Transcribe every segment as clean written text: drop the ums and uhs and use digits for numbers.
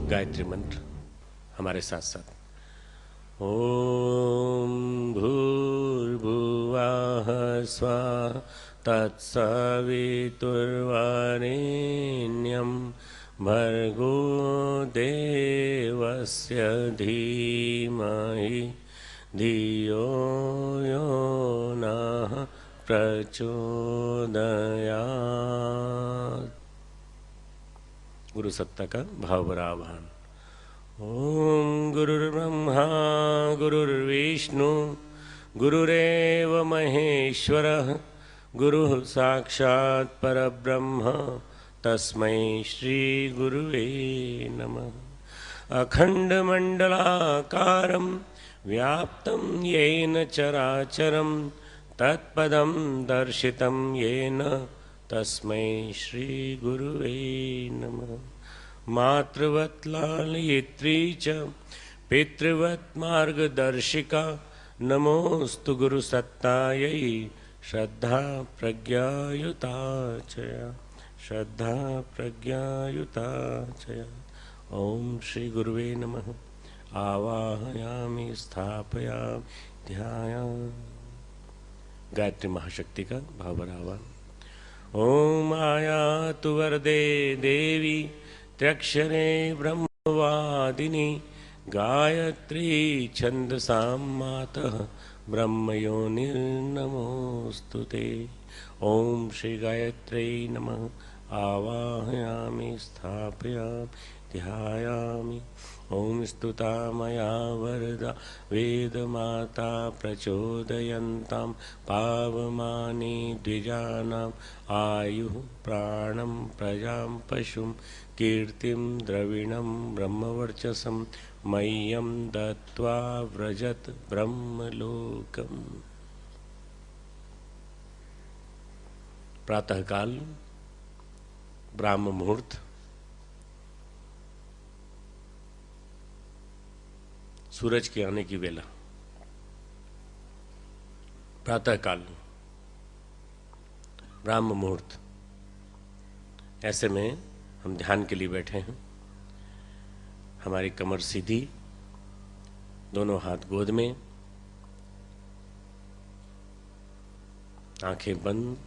गायत्री मंत्र हमारे साथ साथ। ओम भूर्भुवः स्वः तत्सवितुर्वरेण्यं भर्गो देवस्य धीमहि धियो यो नः प्रचोदयात्। गुरु सत्ता का भावरावान। ओम गुरुर्ब्रह्मा गुरुर्विष्णु गुरुरेव महेश्वरः गुरुः साक्षात् परब्रह्म तस्मै श्री गुरुवे नमः। अखंडमंडलाकारं व्याप्तं येन चराचरं तत्पदं दर्शितं येन तस्मै श्री गुरुवे नमः। मातृवत् लालयित्री च पितृवत् मार्गदर्शिका नमोस्तु गुरुसत्तायै श्रद्धा प्रज्ञायुता च श्रद्धा प्रज्ञायुता च। ओम श्री गुरुवे नमः। आवाहयामि स्थापयामि ध्यायामि। गायत्री महाशक्ति का भावरावान। ओम आयातु वरदे देवी त्र्यक्षरे ब्रह्मवादिनी गायत्री छंदसां मातः ब्रह्मयोनिर्नमोस्तुते। ओम श्री गायत्र्यै नमः। आवाहयामि स्थापयामि ध्यायामि। ओम स्तुता मया वरदा वेदमाता प्रचोदयन्तां पावमानि द्विजानाम् आयुः प्राणं प्रजां पशुं कीर्तिं द्रविणं ब्रह्मवर्चसं मह्यं दत्त्वा व्रजत ब्रह्मलोकम्। प्रातःकाल ब्राह्म मुहूर्त, सूरज के आने की वेला। प्रातःकाल ब्राह्म मुहूर्त, ऐसे में हम ध्यान के लिए बैठे हैं। हमारी कमर सीधी, दोनों हाथ गोद में, आंखें बंद,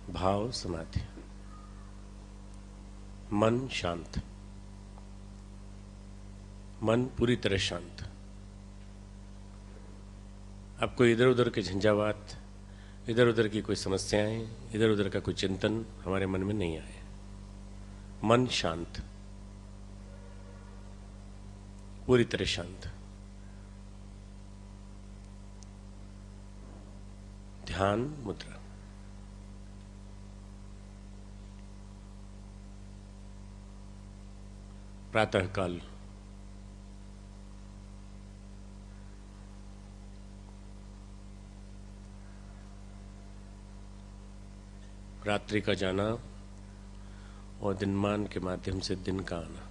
भाव समाधि, मन शांत, मन पूरी तरह शांत। अब कोई इधर उधर के झंझावात, इधर उधर की कोई समस्याएं, इधर उधर का कोई चिंतन हमारे मन में नहीं आए। मन शांत, पूरी तरह शांत। ध्यान मुद्रा। प्रातःकाल रात्रि का जाना और दिनमान के माध्यम से दिन का आना।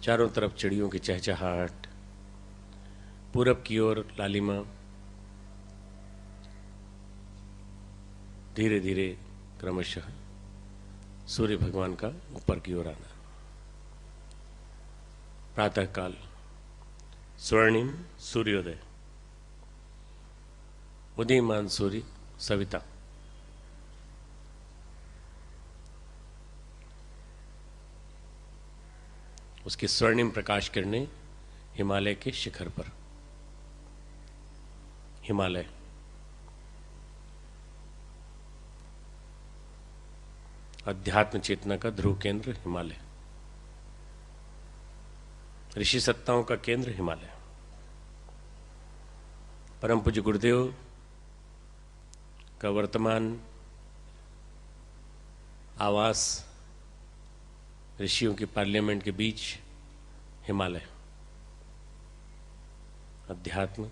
चारों तरफ चिड़ियों की चहचहाहट, पूरब की ओर लालिमा, धीरे धीरे क्रमशः सूर्य भगवान का ऊपर की ओर आना। प्रातःकाल स्वर्णिम सूर्योदय, उदीयमान सूर्य सविता। उसकी स्वर्णिम प्रकाश किरणें हिमालय के शिखर पर। हिमालय अध्यात्म चेतना का ध्रुव केंद्र हिमालय, ऋषि सत्ताओं का केंद्र हिमालय। परम पूज्य गुरुदेव का वर्तमान आवास ऋषियों की पार्लियामेंट के बीच हिमालय, अध्यात्म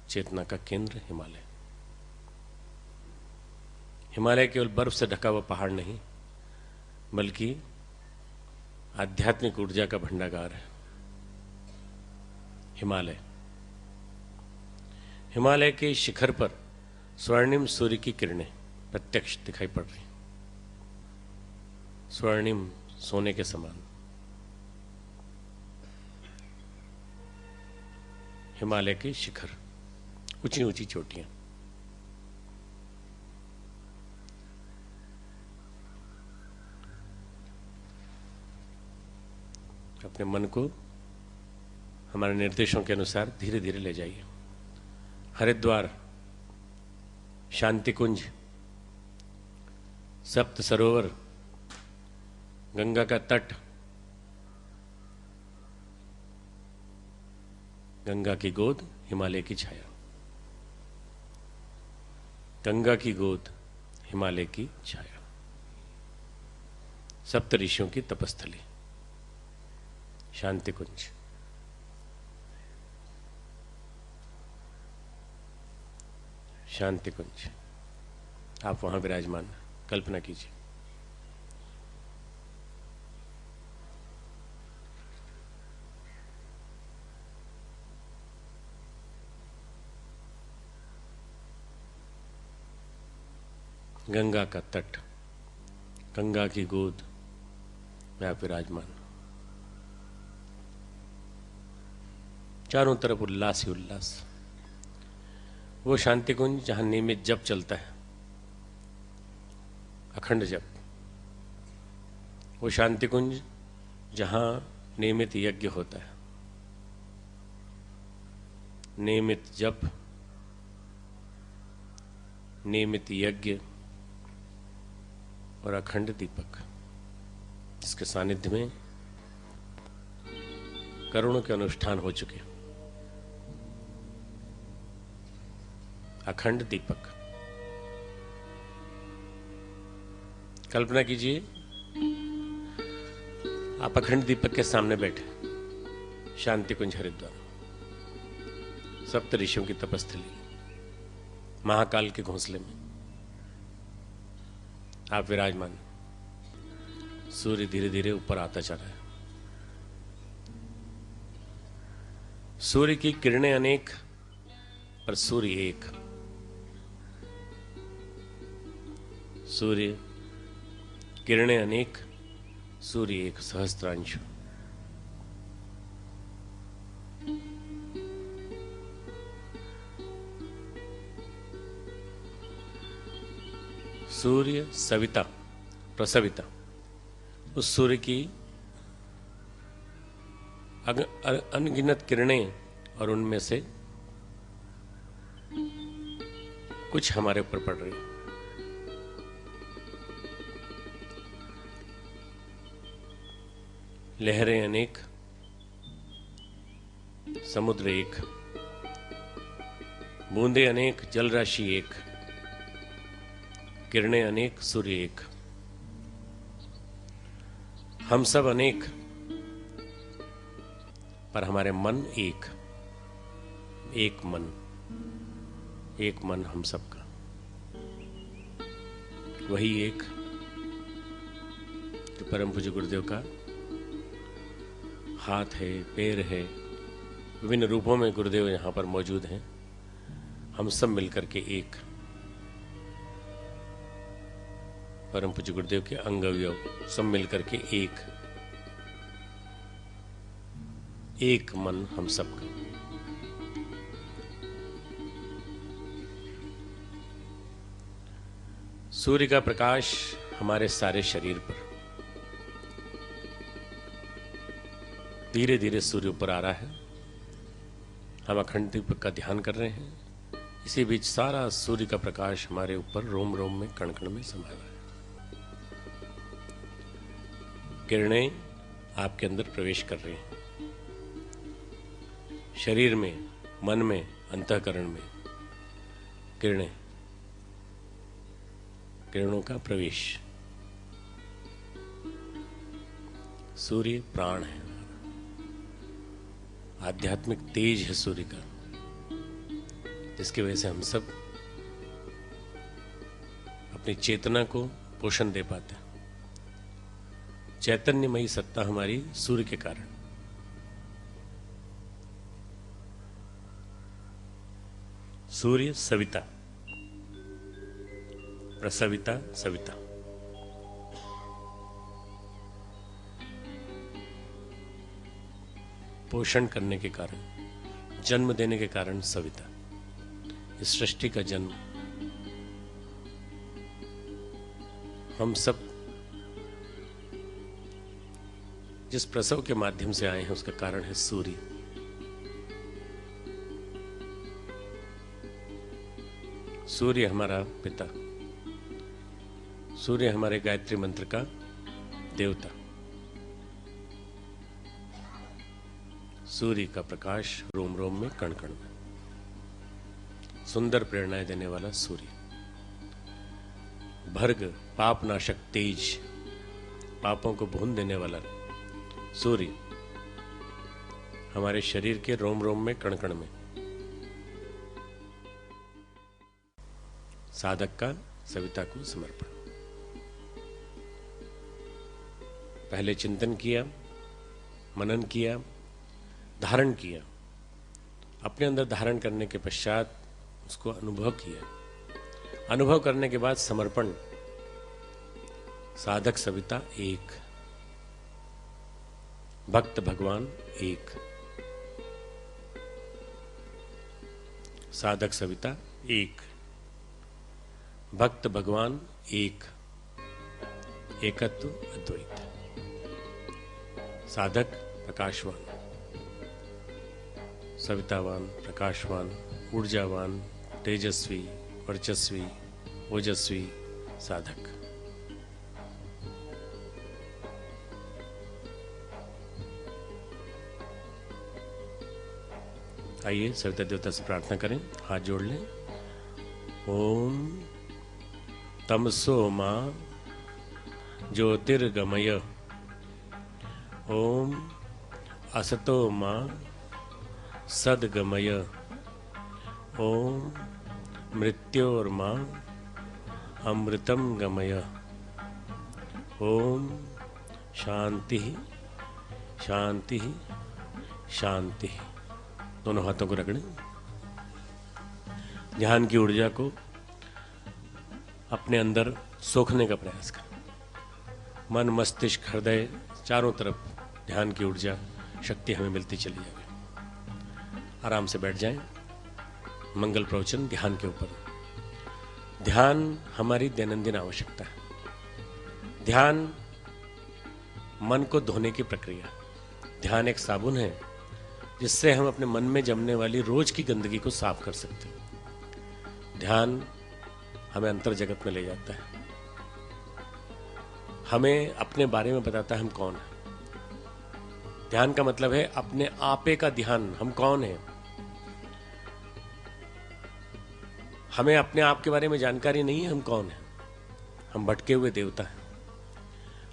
चेतना का केंद्र हिमालय। हिमालय केवल बर्फ से ढका हुआ पहाड़ नहीं, बल्कि आध्यात्मिक ऊर्जा का भंडागार है हिमालय। हिमालय के शिखर पर स्वर्णिम सूर्य की किरणें, प्रत्यक्ष दिखाई पड़ रही, स्वर्णिम सोने के समान। हिमालय के शिखर, ऊंची ऊंची चोटियां। अपने मन को हमारे निर्देशों के अनुसार धीरे धीरे ले जाइए। हरिद्वार, शांति कुंज, सप्त सरोवर, गंगा का तट, गंगा की गोद, हिमालय की छाया। गंगा की गोद, हिमालय की छाया। सप्त ऋषियों की तपस्थली, शांति कुंज। शांति कुंज, आप वहां विराजमान, कल्पना कीजिए। गंगा का तट, गंगा की गोद में आप विराजमान। चारों तरफ उल्लास ही उल्लास। वो शांति कुंज जहां नियमित जप चलता है, अखंड जप। वो शांति कुंज जहां नियमित यज्ञ होता है, नियमित जप, नियमित यज्ञ और अखंड दीपक, जिसके सानिध्य में करुणों के अनुष्ठान हो चुके। अखंड दीपक, कल्पना कीजिए आप अखंड दीपक के सामने बैठे, शांति कुंज हरिद्वार, सप्त ऋषियों की तपस्थली, महाकाल के घोंसले में आप विराजमान। सूर्य धीरे धीरे ऊपर आता जा रहा है। सूर्य की किरणें अनेक, पर सूर्य एक। सूर्य किरणें अनेक, सूर्य एक, सहस्त्रांश। सूर्य सविता, प्रसविता, उस सूर्य की अनगिनत किरणें, और उनमें से कुछ हमारे ऊपर पड़ रही। लहरें अनेक, समुद्र एक, बूंदे अनेक, जल राशि एक, किरणें अनेक, सूर्य एक। हम सब अनेक, पर हमारे मन एक। एक मन, एक मन हम सबका। वही एक जो परम पूज्य गुरुदेव का हाथ है, पैर है, विभिन्न रूपों में गुरुदेव यहां पर मौजूद हैं। हम सब मिलकर के एक परम पूज्य गुरुदेव के अंग अवयव, सब मिलकर के एक मन हम सबका। सूर्य का प्रकाश हमारे सारे शरीर पर, धीरे धीरे सूर्य ऊपर आ रहा है। हम अखंड दीपक का ध्यान कर रहे हैं। इसी बीच सारा सूर्य का प्रकाश हमारे ऊपर रोम रोम में, कण कण में समा रहा है। किरणें आपके अंदर प्रवेश कर रही हैं, शरीर में, मन में, अंतःकरण में। किरणें, किरणों का प्रवेश। सूर्य प्राण है, आध्यात्मिक तेज है सूर्य का, जिसकी वजह से हम सब अपनी चेतना को पोषण दे पाते हैं। चैतन्यमयी सत्ता हमारी सूर्य के कारण। सूर्य सविता, प्रसविता सविता। पोषण करने के कारण, जन्म देने के कारण सविता। इस सृष्टि का जन्म हम सब जिस प्रसव के माध्यम से आए हैं उसका कारण है सूर्य। सूर्य हमारा पिता, सूर्य हमारे गायत्री मंत्र का देवता। सूर्य का प्रकाश रोम रोम में कण कण में, सुंदर प्रेरणाएं देने वाला सूर्य। भर्ग पाप नाशक तेज, पापों को भून देने वाला सूर्य हमारे शरीर के रोम रोम में कण कण में। साधक का सविता को समर्पण। पहले चिंतन किया, मनन किया, धारण किया, अपने अंदर धारण करने के पश्चात उसको अनुभव किया, अनुभव करने के बाद समर्पण। साधक सविता एक, भक्त भगवान एक। साधक सविता एक, भक्त भगवान एक, एकत्व अद्वैत। साधक प्रकाशवान, सवितावान, प्रकाशवान, ऊर्जावान, तेजस्वी, वर्चस्वी, ओजस्वी साधक। आइए सविता देवता से प्रार्थना करें, हाथ जोड़ लें। ओम तमसो मा ज्योतिर्गमय, ओम असतो मा सद्गमय, ओम मृत्योर्मा अमृतम गमय, ओम शांति शांति शांति। दोनों हाथों को रगड़ें। ध्यान की ऊर्जा को अपने अंदर सोखने का प्रयास करें। मन, मस्तिष्क, हृदय, चारों तरफ ध्यान की ऊर्जा, शक्ति हमें मिलती चली जाएगी। आराम से बैठ जाएं। मंगल प्रवचन ध्यान के ऊपर। ध्यान हमारी दैनंदिन आवश्यकता है। ध्यान मन को धोने की प्रक्रिया। ध्यान एक साबुन है जिससे हम अपने मन में जमने वाली रोज की गंदगी को साफ कर सकते हैं। ध्यान हमें अंतर जगत में ले जाता है, हमें अपने बारे में बताता है हम कौन है। ध्यान का मतलब है अपने आपे का ध्यान, हम कौन हैं। हमें अपने आप के बारे में जानकारी नहीं है हम कौन है। हम भटके हुए देवता हैं।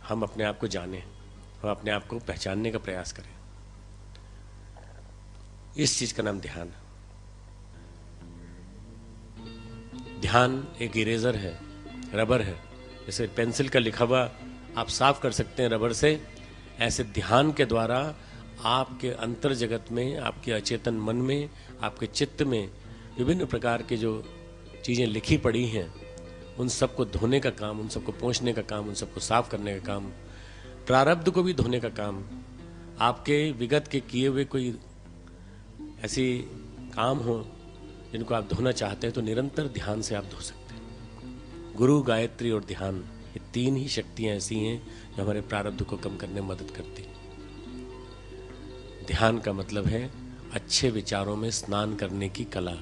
हम अपने आप को जाने, हम अपने आप को पहचानने का प्रयास करें। इस चीज का नाम ध्यान है। ध्यान एक इरेजर है, रबर है। जैसे पेंसिल का लिखा हुआ आप साफ कर सकते हैं रबर से, ऐसे ध्यान के द्वारा आपके अंतर जगत में, आपके अचेतन मन में, आपके चित्त में विभिन्न प्रकार के जो चीजें लिखी पड़ी हैं उन सबको धोने का काम, उन सबको पोंछने का काम, उन सबको साफ करने का काम, प्रारब्ध को भी धोने का काम। आपके विगत के किए हुए कोई ऐसी काम हो जिनको आप धोना चाहते हैं तो निरंतर ध्यान से आप धो सकते हैं। गुरु, गायत्री और ध्यान, ये तीन ही शक्तियां ऐसी हैं जो हमारे प्रारब्ध को कम करने में मदद करती। ध्यान का मतलब है अच्छे विचारों में स्नान करने की कला,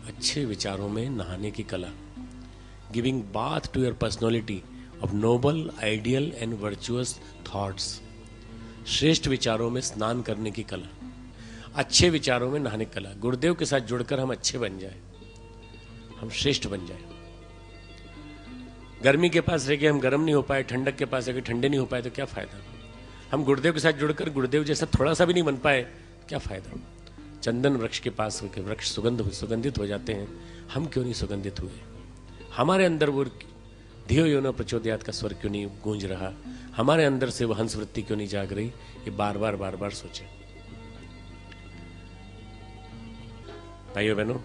अच्छे विचारों में नहाने की कला। Giving bath to your personality of noble, ideal and virtuous thoughts. श्रेष्ठ विचारों में स्नान करने की कला, अच्छे विचारों में नहाने की कला। गुरुदेव के साथ जुड़कर हम अच्छे बन जाए, हम श्रेष्ठ बन जाए। गर्मी के पास रह के हम गर्म नहीं हो पाए, ठंडक के पास रह के ठंडे नहीं हो पाए तो क्या फायदा। हम गुरुदेव के साथ जुड़कर गुरुदेव जैसा थोड़ा सा भी नहीं बन पाए, क्या फायदा। चंदन वृक्ष के पास होकर वृक्ष सुगंधित हो जाते हैं, हम क्यों नहीं सुगंधित हुए। हमारे अंदर वो धियो योनो प्रचोदयात का स्वर क्यों नहीं गूंज रहा, हमारे अंदर से वो हंस वृत्ति क्यों नहीं जाग रही। ये बार बार सोचें। भाइयों बहनों,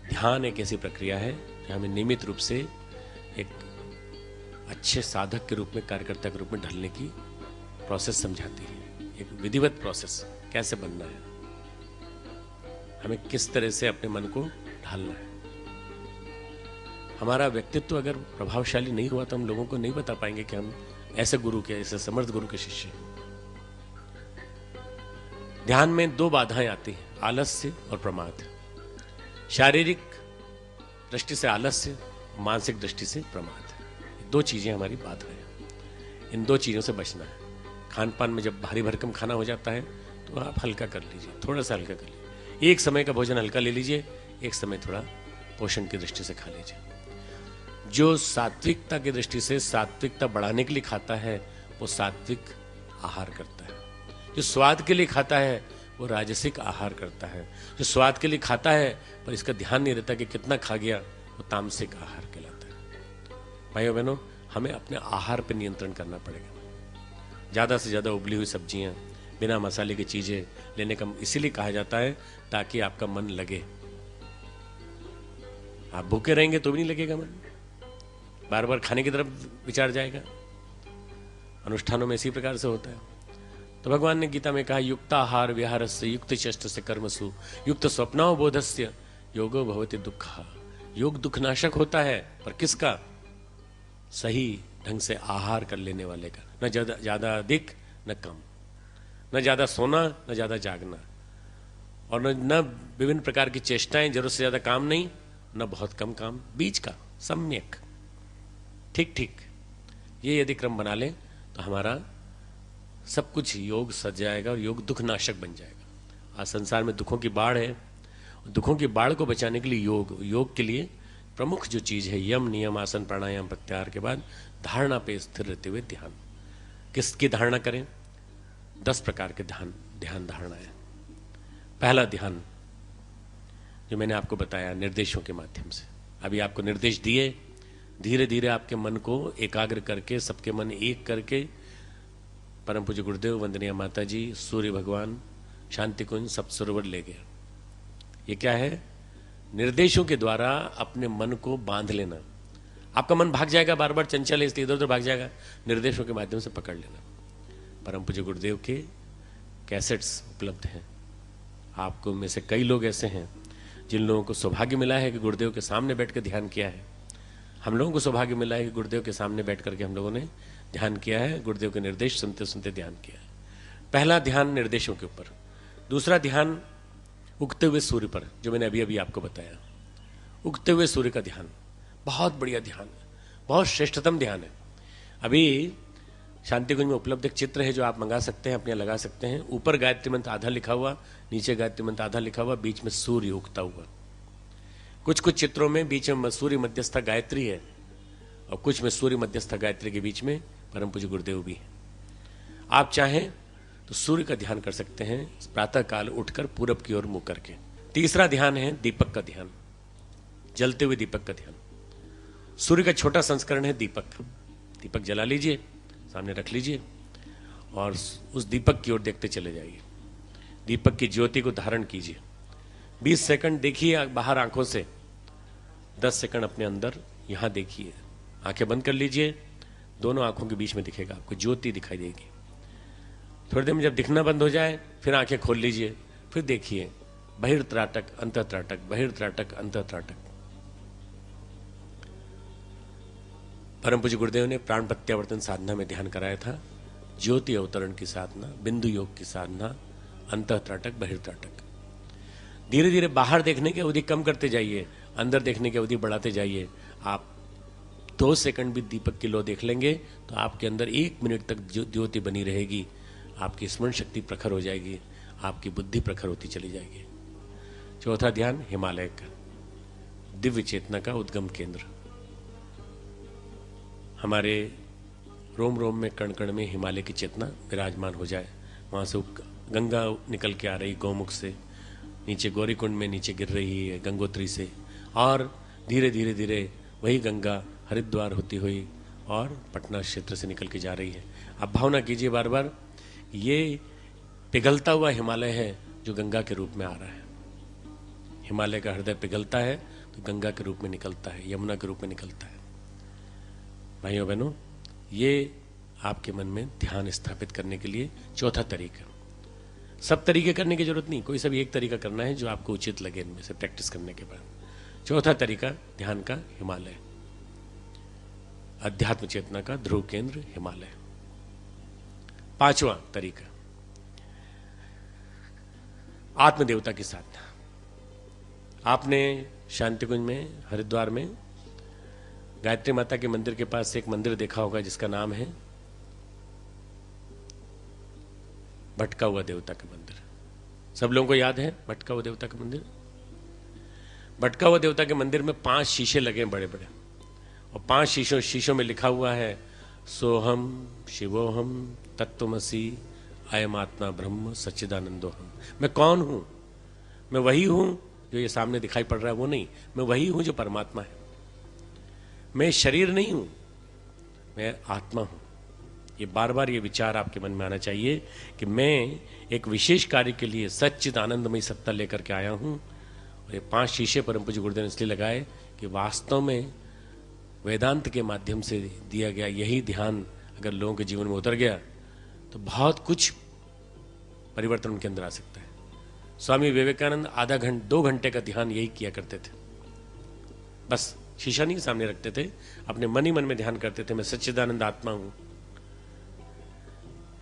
ध्यान एक ऐसी प्रक्रिया है जो हमें नियमित रूप से एक अच्छे साधक के रूप में, कार्यकर्ता के रूप में ढलने की प्रोसेस समझाती है। एक विधिवत प्रोसेस, कैसे बनना है, हमें किस तरह से अपने मन को ढालना है। हमारा व्यक्तित्व अगर प्रभावशाली नहीं हुआ तो हम लोगों को नहीं बता पाएंगे कि हम ऐसे गुरु के, ऐसे समर्थ गुरु के शिष्य हैं। ध्यान में दो बाधाएं आती हैं, आलस्य और प्रमाद। शारीरिक दृष्टि से आलस्य, मानसिक दृष्टि से प्रमाद। दो चीजें हमारी बाधा है। इन दो चीजों से बचना है। खान पान में जब भारी भरकम खाना हो जाता है तो आप हल्का कर लीजिए, थोड़ा सा हल्का कर लीजिए। एक समय का भोजन हल्का ले लीजिए, एक समय थोड़ा पोषण की दृष्टि से खा लीजिए। जो सात्विकता की दृष्टि से सात्विकता बढ़ाने के लिए खाता है वो सात्विक आहार करता है। जो स्वाद के लिए खाता है वो राजसिक आहार करता है। जो स्वाद के लिए खाता है पर इसका ध्यान नहीं रहता कि कितना खा गया, वो तामसिक आहार कहलाता है। भाइयों बहनों, हमें अपने आहार पर नियंत्रण करना पड़ेगा। ज़्यादा से ज़्यादा उबली हुई सब्जियां, बिना मसाले की चीज़ें लेने का इसीलिए कहा जाता है ताकि आपका मन लगे। आप भूखे रहेंगे तो भी नहीं लगेगा मन, बार बार खाने की तरफ विचार जाएगा। अनुष्ठानों में इसी प्रकार से होता है। तो भगवान ने गीता में कहा, युक्ताहार विहारस्य युक्त चेष्ट से कर्मसु युक्त स्वप्नाओ बोधस्य योगो भवति दुःखः। योग दुखनाशक होता है, पर किसका? सही ढंग से आहार कर लेने वाले का। न ज्यादा अधिक न कम, न ज्यादा सोना न ज्यादा जागना, और न विभिन्न प्रकार की चेष्टाएं, जरूरत से ज्यादा काम नहीं, न बहुत कम काम, बीच का सम्यक, ठीक ठीक। ये यदि क्रम बना लें तो हमारा सब कुछ योग सज जाएगा और योग दुखनाशक बन जाएगा। आज संसार में दुखों की बाढ़ है। दुखों की बाढ़ को बचाने के लिए योग के लिए प्रमुख जो चीज है, यम नियम आसन प्राणायाम प्रत्याहार के बाद धारणा पे स्थिर रहते हुए ध्यान। किसकी धारणा करें? 10 प्रकार के ध्यान धारणा है। पहला ध्यान जो मैंने आपको बताया निर्देशों के माध्यम से, अभी आपको निर्देश दिए, धीरे धीरे आपके मन को एकाग्र करके, सबके मन एक करके परम पूज्य गुरुदेव, वंदनीय माता जी, सूर्य भगवान, शांति कुंज, सप्तसरोवर ले गया। ये क्या है? निर्देशों के द्वारा अपने मन को बांध लेना। आपका मन भाग जाएगा, बार बार चंचल है इसलिए इधर उधर भाग जाएगा, निर्देशों के माध्यम से पकड़ लेना। परम पूज्य गुरुदेव के कैसेट्स उपलब्ध हैं। आपको में से कई लोग ऐसे हैं जिन लोगों को सौभाग्य मिला है कि गुरुदेव के सामने बैठ कर ध्यान किया है। हम लोगों को सौभाग्य मिला है कि गुरुदेव के सामने बैठ करके हम लोगों ने ध्यान किया है, गुरुदेव के निर्देश सुनते सुनते ध्यान किया है। पहला ध्यान निर्देशों के ऊपर। दूसरा ध्यान उगते हुए सूर्य पर, जो मैंने अभी अभी आपको बताया। उगते हुए सूर्य का ध्यान बहुत बढ़िया ध्यान है, बहुत श्रेष्ठतम ध्यान है। अभी शांति कुंज में उपलब्ध एक चित्र है जो आप मंगा सकते हैं, अपने यहाँ लगा सकते हैं। ऊपर गायत्री मंत्र आधा लिखा हुआ, नीचे गायत्री मंत्र आधा लिखा हुआ, बीच में सूर्य उगता हुआ। कुछ कुछ चित्रों में बीच में सूर्य मध्यस्था गायत्री है और कुछ में सूर्य मध्यस्था गायत्री के बीच में परम पूज्य गुरुदेव भी है। आप चाहें तो सूर्य का ध्यान कर सकते हैं प्रातः काल उठकर पूरब की ओर मुंह करके। तीसरा ध्यान है दीपक का ध्यान, जलते हुए दीपक का ध्यान। सूर्य का छोटा संस्करण है दीपक। दीपक जला लीजिए, सामने रख लीजिए और उस दीपक की ओर देखते चले जाइए। दीपक की ज्योति को धारण कीजिए। 20 सेकंड देखिए बाहर आंखों से, 10 सेकंड अपने अंदर यहां देखिए। आंखें बंद कर लीजिए, दोनों आंखों के बीच में दिखेगा आपको ज्योति दिखाई देगी। थोड़ी देर में जब दिखना बंद हो जाए फिर आंखें खोल लीजिए, फिर देखिए बहिर्त्राटक अंतःत्राटक, बहिर्त्राटक अंतःत्राटक। परम पूज्य गुरुदेव ने प्राण प्रत्यावर्तन साधना में ध्यान कराया था। ज्योति अवतरण की साधना, बिंदु योग की साधना, अंतःत्राटक बहिर्त्राटक। धीरे धीरे बाहर देखने की अवधि कम करते जाइए, अंदर देखने की अवधि बढ़ाते जाइए। आप 2 सेकंड भी दीपक की लो देख लेंगे तो आपके अंदर 1 मिनट तक ज्योति बनी रहेगी। आपकी स्मरण शक्ति प्रखर हो जाएगी, आपकी बुद्धि प्रखर होती चली जाएगी। चौथा ध्यान हिमालय का, दिव्य चेतना का उद्गम केंद्र। हमारे रोम रोम में कण कण में हिमालय की चेतना विराजमान हो जाए। वहां से गंगा निकल के आ रही गौमुख से, नीचे गौरीकुंड में नीचे गिर रही है गंगोत्री से, और धीरे धीरे धीरे वही गंगा हरिद्वार होती हुई और पटना क्षेत्र से निकल के जा रही है। आप भावना कीजिए बार बार, ये पिघलता हुआ हिमालय है जो गंगा के रूप में आ रहा है। हिमालय का हृदय पिघलता है, तो गंगा के रूप में निकलता है, यमुना के रूप में निकलता है। भाइयों बहनों, ये आपके मन में ध्यान स्थापित करने के लिए चौथा तरीका। सब तरीके करने की जरूरत नहीं, कोई सब एक तरीका करना है जो आपको उचित लगे इनमें से प्रैक्टिस करने के बाद। चौथा तरीका ध्यान का हिमालय, अध्यात्म चेतना का ध्रुव केंद्र हिमालय। पांचवा तरीका आत्मदेवता की साधना। आपने शांति कुंज में, हरिद्वार में गायत्री माता के मंदिर के पास एक मंदिर देखा होगा जिसका नाम है भटका हुआ देवता का मंदिर। सब लोगों को याद है भटका हुआ देवता का मंदिर? भटका हुआ देवता के मंदिर में 5 शीशे लगे हैं बड़े बड़े, और 5 शीशों में लिखा हुआ है सोहम शिवोहम तत्वमसी अयम आत्मा ब्रह्म सच्चिदानंदोहम। मैं कौन हूं? मैं वही हूं जो ये सामने दिखाई पड़ रहा है, वो नहीं। मैं वही हूं जो परमात्मा है। मैं शरीर नहीं हूं, मैं आत्मा हूं। ये बार बार ये विचार आपके मन में आना चाहिए कि मैं एक विशेष कार्य के लिए सच्चिद आनंदमयी सत्ता लेकर के आया हूं। और ये 5 शीशे परम पूज्य गुरुदेव ने इसलिए लगाए कि वास्तव में वेदांत के माध्यम से दिया गया यही ध्यान अगर लोगों के जीवन में उतर गया तो बहुत कुछ परिवर्तन उनके अंदर आ सकता है। स्वामी विवेकानंद आधा घंटे 2 घंटे का ध्यान यही किया करते थे। बस शीशा नहीं सामने रखते थे, अपने मन ही मन में ध्यान करते थे, मैं सच्चिदानंद आत्मा हूं।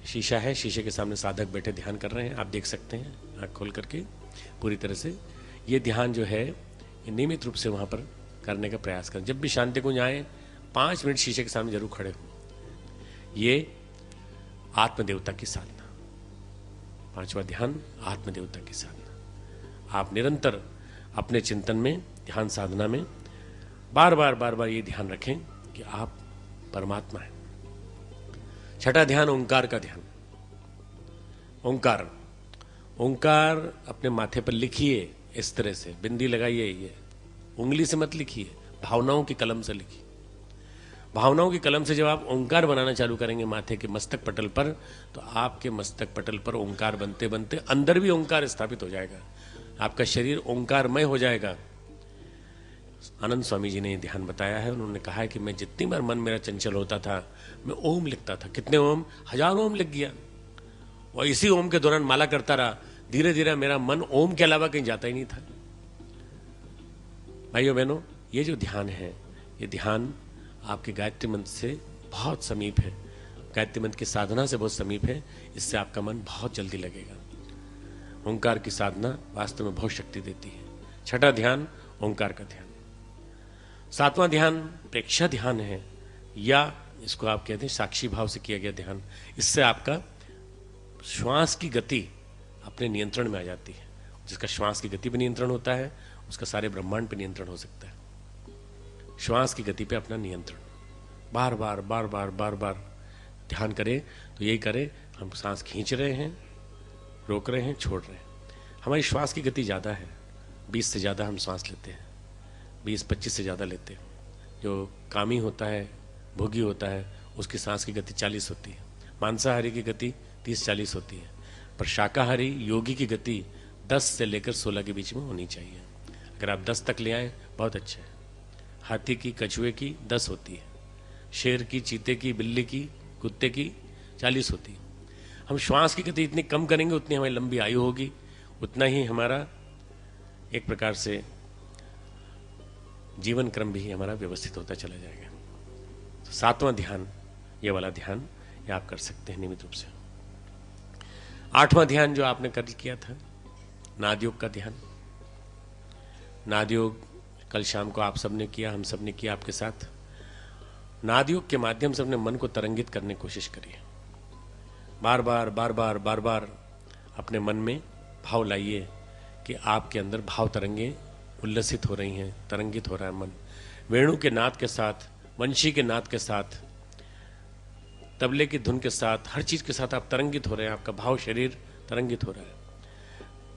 शीशा है, शीशे के सामने साधक बैठे ध्यान कर रहे हैं, आप देख सकते हैं आंख खोल करके पूरी तरह से। ये ध्यान जो है नियमित रूप से वहां पर करने का प्रयास करें। जब भी शांति कुंज आए 5 मिनट शीशे के सामने जरूर खड़े हो। ये आत्मदेवता की साधना, 5वां ध्यान आत्मदेवता की साधना। आप निरंतर अपने चिंतन में, ध्यान साधना में बार बार ये ध्यान रखें कि आप परमात्मा हैं। छठा ध्यान ओंकार का ध्यान। ओंकार अपने माथे पर लिखिए इस तरह से, बिंदी लगाइए, ये उंगली से मत लिखिए, भावनाओं की कलम से लिखिए। भावनाओं की कलम से जब आप ओंकार बनाना चालू करेंगे माथे के मस्तक पटल पर, तो आपके मस्तक पटल पर ओंकार बनते बनते अंदर भी ओंकार स्थापित हो जाएगा, आपका शरीर ओंकारमय हो जाएगा। आनंद स्वामी जी ने ये ध्यान बताया है। उन्होंने कहा है कि मैं जितनी बार मन मेरा चंचल होता था मैं ओम लिखता था। कितने ओम? 1000 ओम लिख गया, और इसी ओम के दौरान माला करता रहा। धीरे धीरे मेरा मन ओम के अलावा कहीं जाता ही नहीं था। भाइयों बहनों, ये जो ध्यान है, ये ध्यान आपके गायत्री मंत्र से बहुत समीप है, गायत्री मंत्र की साधना से बहुत समीप है। इससे आपका मन बहुत जल्दी लगेगा। ओंकार की साधना वास्तव में बहुत शक्ति देती है। छठा ध्यान ओंकार का ध्यान। 7वां ध्यान प्रेक्षा ध्यान है, या इसको आप कहते हैं साक्षी भाव से किया गया ध्यान। इससे आपका श्वास की गति अपने नियंत्रण में आ जाती है। जिसका श्वास की गति पर नियंत्रण होता है उसका सारे ब्रह्मांड पर नियंत्रण हो सकता है। श्वास की गति पे अपना नियंत्रण बार बार ध्यान करें तो यही करें, हम सांस खींच रहे हैं, रोक रहे हैं, छोड़ रहे हैं। हमारी श्वास की गति ज़्यादा है, 20 से ज़्यादा हम सांस लेते हैं, 20-25 से ज़्यादा लेते हैं। जो कामी होता है, भोगी होता है, उसकी सांस की गति 40 होती है। मांसाहारी की गति 30-40 होती है, पर शाकाहारी योगी की गति 10 से लेकर 16 के बीच में होनी चाहिए। अगर आप 10 तक ले आए बहुत अच्छा है। हाथी की, कछुए की 10 होती है, शेर की, चीते की, बिल्ली की, कुत्ते की 40 होती है। हम श्वास की गति इतनी कम करेंगे उतनी हमारी लंबी आयु होगी, उतना ही हमारा एक प्रकार से जीवन क्रम भी हमारा व्यवस्थित होता चला जाएगा। तो 7वां ध्यान, ये वाला ध्यान ये आप कर सकते हैं नियमित रूप से। 8वां ध्यान जो आपने कल किया था, नादयोग का ध्यान। नादयोग कल शाम को आप सबने किया, हम सबने किया आपके साथ। नादयोग के माध्यम से अपने मन को तरंगित करने की कोशिश करिए। बार बार अपने मन में भाव लाइए कि आपके अंदर भाव तरंगे उल्लसित हो रही हैं, तरंगित हो रहा है मन। वेणु के नाद के साथ, वंशी के नाद के साथ, तबले की धुन के साथ, हर चीज के साथ आप तरंगित हो रहे हैं, आपका भाव शरीर तरंगित हो रहा है।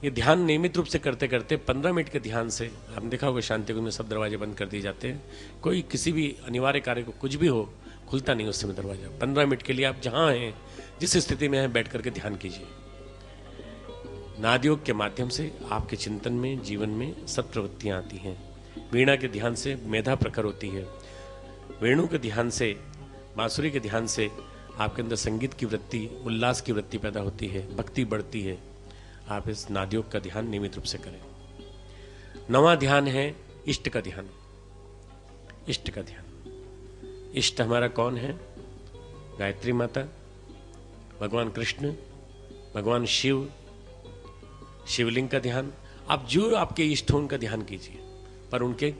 ये ध्यान नियमित रूप से करते करते 15 मिनट के ध्यान से, आपने देखा होगा शांति कुंज में सब दरवाजे बंद कर दिए जाते हैं। कोई किसी भी अनिवार्य कार्य को कुछ भी हो, खुलता नहीं उस समय दरवाजा। 15 मिनट के लिए आप जहां हैं, जिस स्थिति में हैं, बैठ करके ध्यान कीजिए। नादयोग के माध्यम से आपके चिंतन में, जीवन में सत्प्रवृत्तियां आती हैं। वीणा के ध्यान से मेधा प्रखर होती है, वेणु के ध्यान से, बांसुरी के ध्यान से आपके अंदर संगीत की वृत्ति, उल्लास की वृत्ति पैदा होती है, भक्ति बढ़ती है। आप इस नादयोग का ध्यान नियमित रूप से करें। 9वां ध्यान है इष्ट का ध्यान। इष्ट का ध्यान, इष्ट हमारा कौन है? गायत्री माता, भगवान कृष्ण, भगवान शिव, शिवलिंग का ध्यान। आप जो आपके इष्ट हो उनका ध्यान कीजिए, पर उनके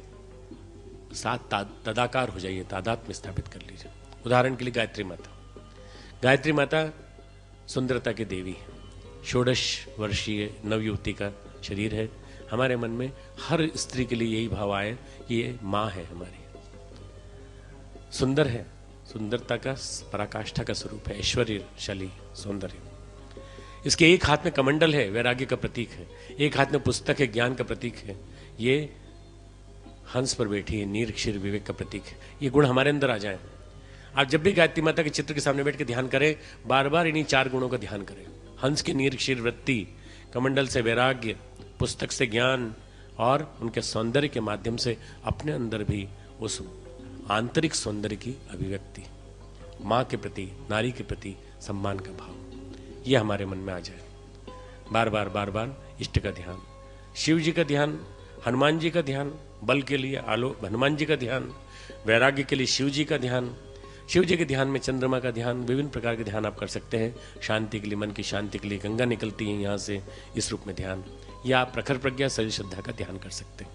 साथ तदाकार हो जाइए, तादात्म्य स्थापित कर लीजिए। उदाहरण के लिए गायत्री माता। गायत्री माता सुंदरता की देवी है, 16 वर्षीय नवयुवती का शरीर है। हमारे मन में हर स्त्री के लिए यही भाव आए कि ये माँ है हमारी, सुंदर है, सुंदरता का पराकाष्ठा का स्वरूप है, ऐश्वर्यशाली सौंदर्य। इसके एक हाथ में कमंडल है, वैराग्य का प्रतीक है, एक हाथ में पुस्तक है, ज्ञान का प्रतीक है। ये हंस पर बैठी है, नीर क्षीर विवेक का प्रतीक है। ये गुण हमारे अंदर आ जाए। आप जब भी गायत्री माता के चित्र के सामने बैठ के ध्यान करें, बार बार इन्हीं 4 गुणों का ध्यान करें। हंस की नीर क्षीर वृत्ति, कमंडल से वैराग्य, पुस्तक से ज्ञान और उनके सौंदर्य के माध्यम से अपने अंदर भी उस आंतरिक सौंदर्य की अभिव्यक्ति, माँ के प्रति, नारी के प्रति सम्मान का भाव, ये हमारे मन में आ जाए। बार बार बार बार इष्ट का ध्यान, शिव जी का ध्यान, हनुमान जी का ध्यान, बल के लिए हनुमान जी का ध्यान, वैराग्य के लिए शिव जी का ध्यान, शिव जी के ध्यान में चंद्रमा का ध्यान, विभिन्न प्रकार के ध्यान आप कर सकते हैं। शांति के लिए, मन की शांति के लिए गंगा निकलती है यहाँ से, इस रूप में ध्यान, या आप प्रखर प्रज्ञा सही श्रद्धा का ध्यान कर सकते हैं।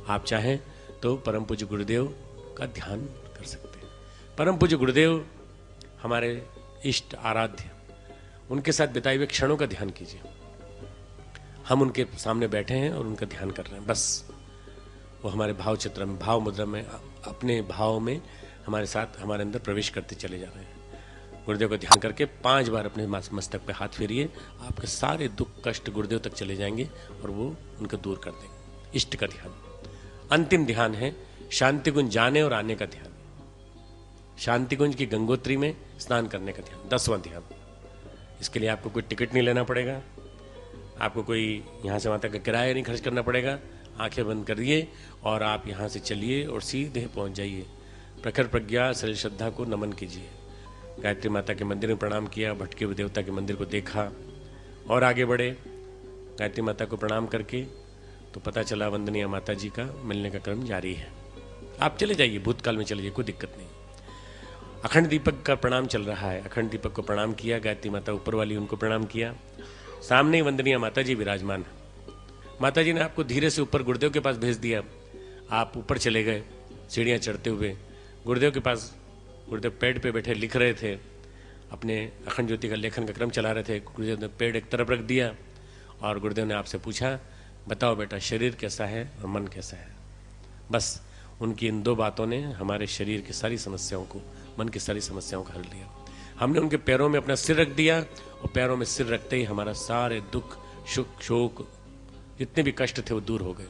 आप चाहें तो परम पूज्य गुरुदेव का ध्यान कर सकते हैं। परम पूज्य गुरुदेव हमारे इष्ट आराध्य, उनके साथ बिताए हुए क्षणों का ध्यान कीजिए। हम उनके सामने बैठे हैं और उनका ध्यान कर रहे हैं, बस वो हमारे भाव चित्र में, भाव मुद्रा में, अपने भाव में हमारे साथ, हमारे अंदर प्रवेश करते चले जा रहे हैं। गुरुदेव का ध्यान करके 5 बार अपने मस्तक पे हाथ फेरिए, आपके सारे दुख कष्ट गुरुदेव तक चले जाएंगे और वो उनको दूर कर देंगे। इष्ट का ध्यान। अंतिम ध्यान है शांति कुंज जाने और आने का ध्यान। शांति कुंज की गंगोत्री में स्नान करने का ध्यान, 10वां ध्यान। इसके लिए आपको कोई टिकट नहीं लेना पड़ेगा, आपको कोई यहाँ से वहाँ तक का किराया नहीं खर्च करना पड़ेगा। आंखें बंद करिए और आप यहाँ से चलिए और सीधे पहुँच जाइए। प्रखर प्रज्ञा सरल श्रद्धा को नमन कीजिए। गायत्री माता के मंदिर में प्रणाम किया, भटके हुए देवता के मंदिर को देखा और आगे बढ़े। गायत्री माता को प्रणाम करके तो पता चला वंदनीय माता जी का मिलने का क्रम जारी है। आप चले जाइए, भूतकाल में चले जाइए, कोई दिक्कत नहीं। अखंड दीपक का प्रणाम चल रहा है, अखंड दीपक को प्रणाम किया, गायत्री माता ऊपर वाली उनको प्रणाम किया। सामने ही वंदनीय माता जी विराजमान है। माता जी ने आपको धीरे से ऊपर गुरुदेव के पास भेज दिया। आप ऊपर चले गए सीढ़ियाँ चढ़ते हुए गुरुदेव के पास। गुरुदेव पेड़ पे बैठे लिख रहे थे, अपने अखंड ज्योति का लेखन का क्रम चला रहे थे। गुरुदेव ने पेड़ एक तरफ रख दिया और गुरुदेव ने आपसे पूछा, बताओ बेटा शरीर कैसा है और मन कैसा है। बस उनकी इन 2 बातों ने हमारे शरीर की सारी समस्याओं को, मन की सारी समस्याओं को हल लिया। हमने उनके पैरों में अपना सिर रख दिया और पैरों में सिर रखते ही हमारा सारे दुख, सुख, शोक, जितने भी कष्ट थे वो दूर हो गए।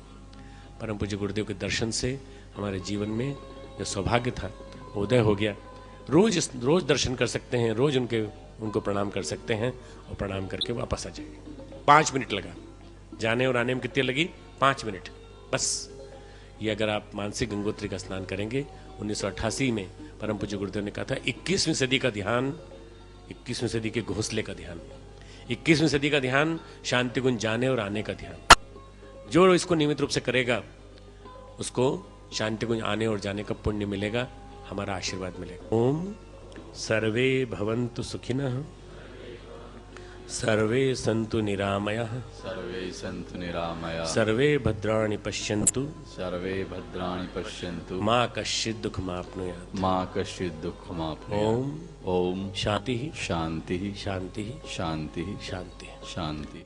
परम पूज्य गुरुदेव के दर्शन से हमारे जीवन में जो सौभाग्य था वो उदय हो गया। रोज दर्शन कर सकते हैं, रोज उनको प्रणाम कर सकते हैं और प्रणाम करके वापस आ जाइए। 5 मिनट लगा, जाने और आने में कितने लगी? 5 मिनट बस। ये अगर आप मानसिक गंगोत्री का स्नान करेंगे, 1988 में परम पूज्य गुरुदेव ने कहा था 21वीं सदी का ध्यान, 21वीं सदी के घोंसले का ध्यान, 21वीं सदी का ध्यान, शांति कुंज जाने और आने का ध्यान। जो इसको नियमित रूप से करेगा उसको शांति कुंज आने और जाने का पुण्य मिलेगा, हमारा आशीर्वाद मिलेगा। ओम सर्वे भवन्तु सुखिनः, सर्वे सन्तु निरामयाः, सर्वे सन्तु निरामयाः, सर्वे भद्राणि पश्यन्तु, सर्वे भद्राणि पश्यन्तु, मा कश्चित् दुःखमाप्नुयात्, मा कश्चित् दुःखमाप्नुयात्। ओम ओम शांति शांति शांति शांति शांति। शांति।